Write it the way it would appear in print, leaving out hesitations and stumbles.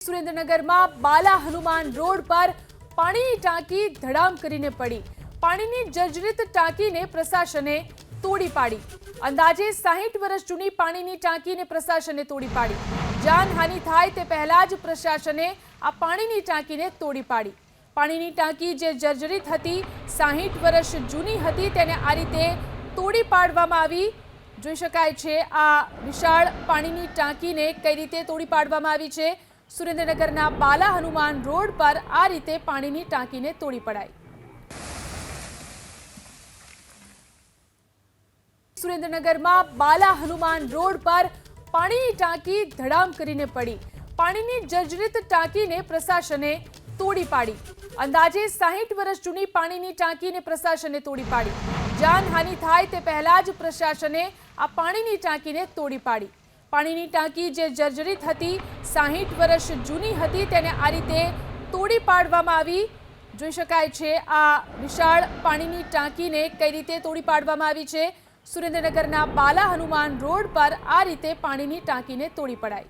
સુરેન્દ્રનગરમાં બાલા હનુમાન રોડ પર પાણીની ટાંકી ધડામ કરીને પડી। પાણીની જર્જરિત ટાંકીને પ્રશાસને તોડી પાડી। અંદાજે 60 વર્ષ જૂની પાણીની ટાંકીને પ્રશાસને તોડી પાડી। જાનહાનિ થાય તે પહેલા જ પ્રશાસને આ પાણીની ટાંકીને તોડી પાડી। પાણીની ટાંકી જે જર્જરિત હતી, 60 વર્ષ જૂની હતી, તેને આ રીતે તોડી પાડવામાં આવી। જોઈ શકાય છે આ વિશાળ પાણીની ટાંકીને કઈ રીતે તોડી પાડવામાં આવી છે। સુરેન્દ્રનગરના બાલા હનુમાન રોડ પર આ રીતે પાણીની ટાંકીને તોડી પડાઈ। સુરેન્દ્રનગરમાં બાલા હનુમાન રોડ પર પાણીની ટાંકી ધડામ કરીને પડી। પાણીની જર્જરિત ટાંકીને પ્રશાસને તોડી પાડી। અંદાજે 60 વર્ષ જૂની પાણીની ટાંકીને પ્રશાસને તોડી પાડી। જાનહાનિ થાય તે પહેલા જ પ્રશાસને આ પાણીની ટાંકીને તોડી પાડી। પાણીની ટાંકી જે જર્જરિત હતી, 60 વર્ષ જૂની હતી, તેને આ રીતે તોડી પાડવામાં આવી। જોઈ શકાય છે આ વિશાળ પાણીની ટાંકીને કઈ રીતે તોડી પાડવામાં આવી છે। સુરેન્દ્રનગરના બાલા હનુમાન રોડ પર આ રીતે પાણીની ટાંકીને તોડી પડાઈ।